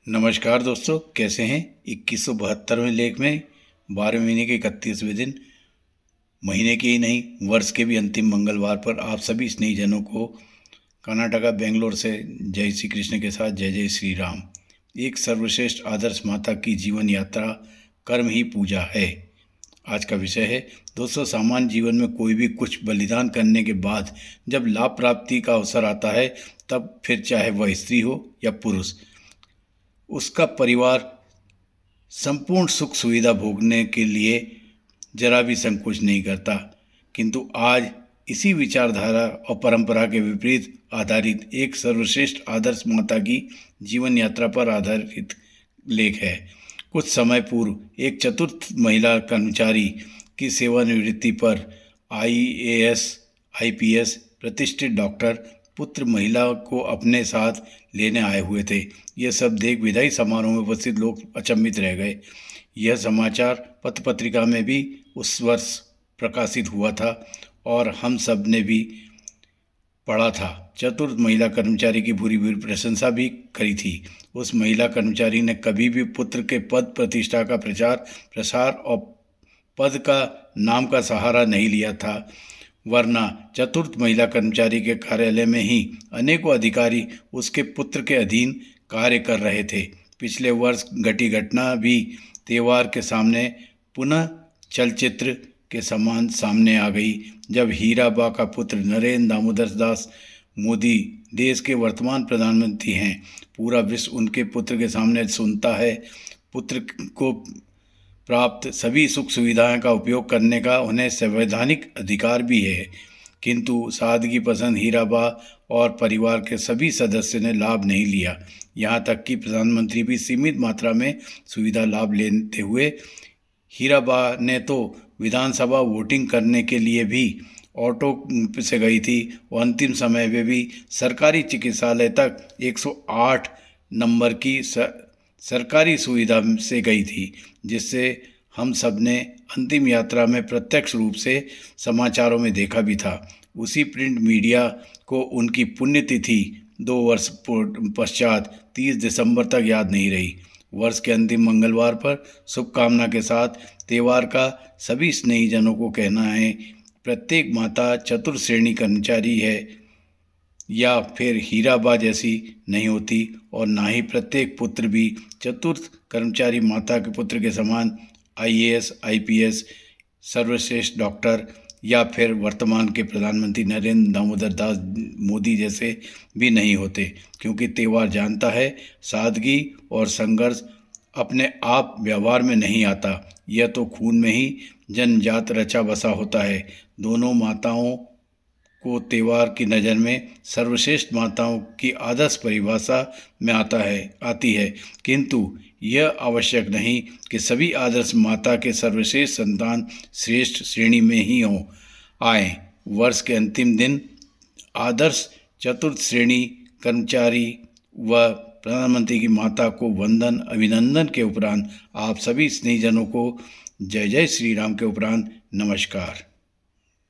नमस्कार दोस्तों, कैसे हैं। 2172वें लेख में 12वें महीने के 31वें दिन, महीने के ही नहीं वर्ष के भी अंतिम मंगलवार पर आप सभी स्नेहीजनों को कर्नाटका बेंगलोर से जय श्री कृष्ण के साथ जय जय श्री राम। एक सर्वश्रेष्ठ आदर्श माता की जीवन यात्रा कर्म ही पूजा है। आज का विषय है दोस्तों, सामान्य जीवन में कोई भी कुछ बलिदान करने के बाद जब लाभ प्राप्ति का अवसर आता है, तब फिर चाहे वह स्त्री हो या पुरुष, उसका परिवार संपूर्ण सुख सुविधा भोगने के लिए जरा भी संकोच नहीं करता। किंतु आज इसी विचारधारा और परंपरा के विपरीत आधारित एक सर्वश्रेष्ठ आदर्श माता की जीवन यात्रा पर आधारित लेख है। कुछ समय पूर्व एक चतुर्थ महिला कर्मचारी की सेवानिवृत्ति पर आईएएस आईपीएस प्रतिष्ठित डॉक्टर पुत्र महिला को अपने साथ लेने आए हुए थे। यह सब देख विदाई समारोह में उपस्थित लोग अचंभित रह गए। यह समाचार पत्र पत्रिका में भी उस वर्ष प्रकाशित हुआ था और हम सब ने भी पढ़ा था। चतुर्थ महिला कर्मचारी की बुरी बुरी प्रशंसा भी करी थी। उस महिला कर्मचारी ने कभी भी पुत्र के पद प्रतिष्ठा का प्रचार प्रसार और पद का नाम का सहारा नहीं लिया था, वरना चतुर्थ महिला कर्मचारी के कार्यालय में ही अनेकों अधिकारी उसके पुत्र के अधीन कार्य कर रहे थे। पिछले वर्ष घटी घटना भी त्योहार के सामने पुनः चलचित्र के समान सामने आ गई, जब हीराबा का पुत्र नरेंद्र दामोदर दास मोदी देश के वर्तमान प्रधानमंत्री हैं। पूरा विश्व उनके पुत्र के सामने सुनता है। पुत्र को प्राप्त सभी सुख सुविधाओं का उपयोग करने का उन्हें संवैधानिक अधिकार भी है, किंतु सादगी पसंद हीराबा और परिवार के सभी सदस्य ने लाभ नहीं लिया। यहाँ तक कि प्रधानमंत्री भी सीमित मात्रा में सुविधा लाभ लेते हुए हीराबा ने तो विधानसभा वोटिंग करने के लिए भी ऑटो से गई थी और अंतिम समय में भी सरकारी चिकित्सालय तक 108 नंबर की सरकारी सुविधा से गई थी, जिससे हम सब ने अंतिम यात्रा में प्रत्यक्ष रूप से समाचारों में देखा भी था। उसी प्रिंट मीडिया को उनकी पुण्यतिथि 2 वर्ष पश्चात 30 दिसंबर तक याद नहीं रही। वर्ष के अंतिम मंगलवार पर शुभकामना के साथ त्योहार का सभी स्नेहीजनों को कहना है, प्रत्येक माता चतुर्थ श्रेणी कर्मचारी है या फिर हीराबा जैसी नहीं होती, और ना ही प्रत्येक पुत्र भी चतुर्थ कर्मचारी माता के पुत्र के समान आईएएस आईपीएस सर्वश्रेष्ठ डॉक्टर या फिर वर्तमान के प्रधानमंत्री नरेंद्र दामोदर दास मोदी जैसे भी नहीं होते। क्योंकि त्योहार जानता है, सादगी और संघर्ष अपने आप व्यवहार में नहीं आता, यह तो खून में ही जन्मजात रचा बसा होता है। दोनों माताओं को त्योहार की नज़र में सर्वश्रेष्ठ माताओं की आदर्श परिभाषा में आती है, किंतु यह आवश्यक नहीं कि सभी आदर्श माता के सर्वश्रेष्ठ संतान श्रेष्ठ श्रेणी में ही आए। वर्ष के अंतिम दिन आदर्श चतुर्थ श्रेणी कर्मचारी व प्रधानमंत्री की माता को वंदन अभिनंदन के उपरांत आप सभी स्नेहीजनों को जय जय श्री राम के उपरांत नमस्कार।